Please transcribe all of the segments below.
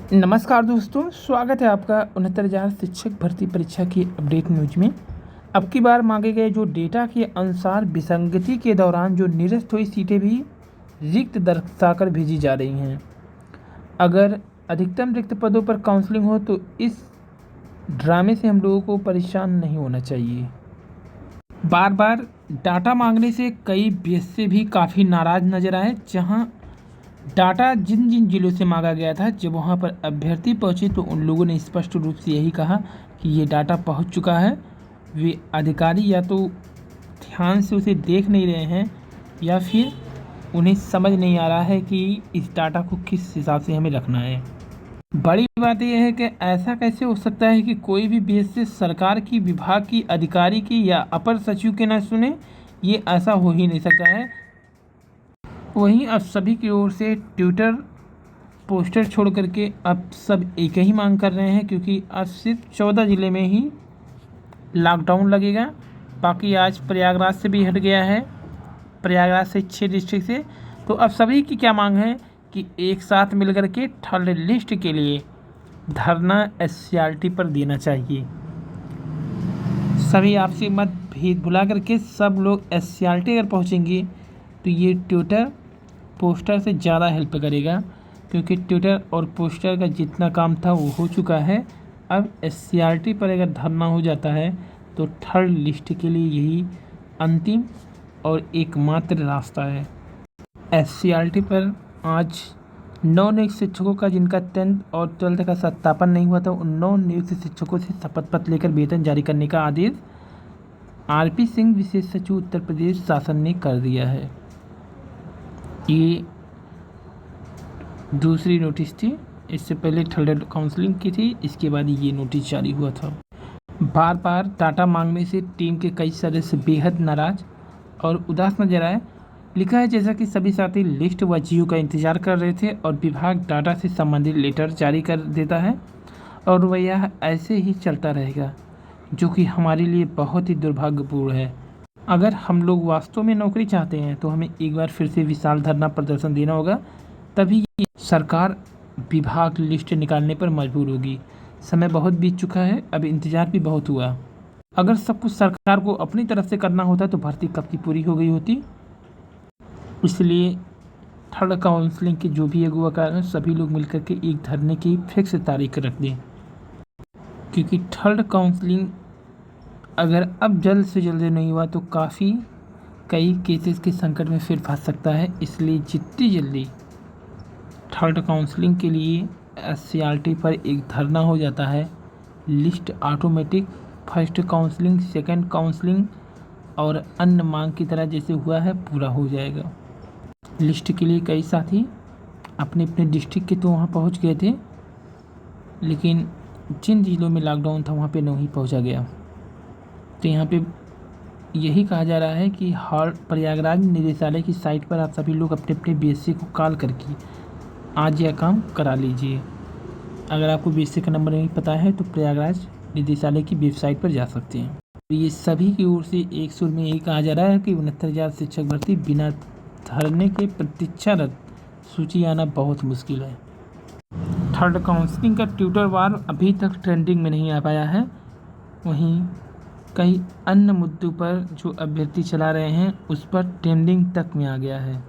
नमस्कार दोस्तों, स्वागत है आपका 69,000 शिक्षक भर्ती परीक्षा की अपडेट न्यूज में। अब की बार मांगे गए जो डेटा के अनुसार विसंगति के दौरान जो निरस्त हुई सीटें भी रिक्त दर्शाकर भेजी जा रही हैं। अगर अधिकतम रिक्त पदों पर काउंसलिंग हो तो इस ड्रामे से हम लोगों को परेशान नहीं होना चाहिए। बार बार डाटा मांगने से कई बीएससी भी काफ़ी नाराज़ नजर आए। जहां डाटा जिन जिन जिलों से मांगा गया था, जब वहां पर अभ्यर्थी पहुंचे तो उन लोगों ने स्पष्ट रूप से यही कहा कि ये डाटा पहुंच चुका है। वे अधिकारी या तो ध्यान से उसे देख नहीं रहे हैं या फिर उन्हें समझ नहीं आ रहा है कि इस डाटा को किस हिसाब से हमें रखना है। बड़ी बात यह है कि ऐसा कैसे हो सकता है कि कोई भी बीएससी सरकार की विभाग की अधिकारी की या अपर सचिव के न सुने। ये ऐसा हो ही नहीं सकता है। वहीं अब सभी की ओर से ट्विटर पोस्टर छोड़ करके अब सब एक ही मांग कर रहे हैं, क्योंकि अब सिर्फ 14 ज़िले में ही लॉकडाउन लगेगा। बाकी आज प्रयागराज से भी हट गया है, प्रयागराज से 6 डिस्ट्रिक्ट से। तो अब सभी की क्या मांग है कि एक साथ मिलकर के थर्ड लिस्ट के लिए धरना एससीईआरटी पर देना चाहिए। सभी आपसी मतभेद भुला करके सब लोग एससीईआरटी अगर पहुंचेंगे तो ये ट्विटर पोस्टर से ज़्यादा हेल्प करेगा, क्योंकि ट्विटर और पोस्टर का जितना काम था वो हो चुका है। अब एससीईआरटी पर अगर धरना हो जाता है तो थर्ड लिस्ट के लिए यही अंतिम और एकमात्र रास्ता है। एससीईआरटी पर आज 9 नियुक्त शिक्षकों का, जिनका 10th और 12th का सत्यापन नहीं हुआ था, उन 9 नियुक्त शिक्षकों से शपथ पत्र लेकर वेतन जारी करने का आदेश आरपी सिंह विशेष सचिव उत्तर प्रदेश शासन ने कर दिया है। ये दूसरी नोटिस थी। इससे पहले थर्ड काउंसलिंग की थी, इसके बाद ये नोटिस जारी हुआ था। बार बार डाटा मांगने से टीम के कई सदस्य बेहद नाराज और उदास नजर आए। लिखा है जैसा कि सभी साथी लिस्ट व जीओ का इंतजार कर रहे थे और विभाग डाटा से संबंधित लेटर जारी कर देता है और वह यह ऐसे ही चलता रहेगा, जो कि हमारे लिए बहुत ही दुर्भाग्यपूर्ण है। अगर हम लोग वास्तव में नौकरी चाहते हैं तो हमें एक बार फिर से विशाल धरना प्रदर्शन देना होगा, तभी सरकार विभाग लिस्ट निकालने पर मजबूर होगी। समय बहुत बीत चुका है, अब इंतजार भी बहुत हुआ। अगर सब कुछ सरकार को अपनी तरफ से करना होता तो भर्ती कब की पूरी हो गई होती। इसलिए थर्ड काउंसलिंग के जो भी अगुवाकार हैं सभी लोग मिलकर के एक धरने की फिक्स तारीख रख दें, क्योंकि थर्ड काउंसलिंग अगर अब जल्द से जल्द नहीं हुआ तो कई केसेस के संकट में फिर फंस सकता है। इसलिए जितनी जल्दी थर्ड काउंसलिंग के लिए एससीईआरटी पर एक धरना हो जाता है, list automatic first counselling, second counselling और अन्य मांग की तरह जैसे हुआ है पूरा हो जाएगा। लिस्ट के लिए कई साथी अपने अपने डिस्ट्रिक्ट के तो वहाँ पहुँच गए थे, लेकिन जिन जिलों में लॉकडाउन था वहाँ पे नहीं पहुँचा गया। तो यहाँ पे यही कहा जा रहा है कि हर प्रयागराज निदेशालय की साइट पर आप सभी लोग अपने अपने बीएससी को कॉल करके आज यह काम करा लीजिए। अगर आपको बीएससी का नंबर नहीं पता है तो प्रयागराज निदेशालय की वेबसाइट पर जा सकते हैं। तो ये सभी की ओर से एक सुर में यही कहा जा रहा है कि 69,000 शिक्षक भर्ती बिना धरने के प्रतीक्षारत सूची आना बहुत मुश्किल है। थर्ड काउंसलिंग का ट्विटर वार अभी तक ट्रेंडिंग में नहीं आ पाया है। वहीं कई अन्य मुद्दों पर जो अभ्यर्थी चला रहे हैं उस पर ट्रेंडिंग तक में आ गया है।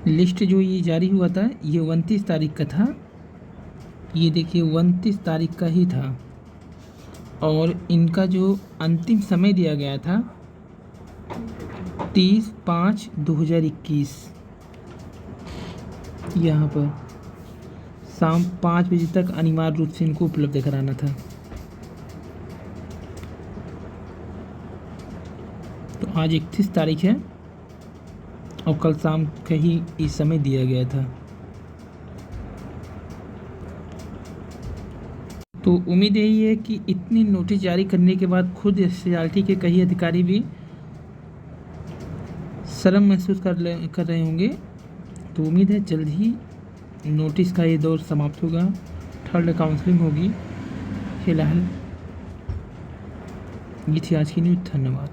लिस्ट जो ये जारी हुआ था ये 29 तारीख का था। ये देखिए 29 तारीख का ही था और इनका जो अंतिम समय दिया गया था 30/5/2021। यहाँ पर शाम 5 बजे तक अनिवार्य रूप से इनको उपलब्ध कराना था। तो आज 31 तारीख है और कल शाम का ही इस समय दिया गया था। तो उम्मीद यही है कि इतनी नोटिस जारी करने के बाद खुद एससीईआरटी के कई अधिकारी भी शर्म महसूस कर रहे होंगे। तो उम्मीद है जल्द ही नोटिस का ये दौर समाप्त होगा, थर्ड काउंसलिंग होगी। फिलहाल ये थी आज की न्यूज़। धन्यवाद।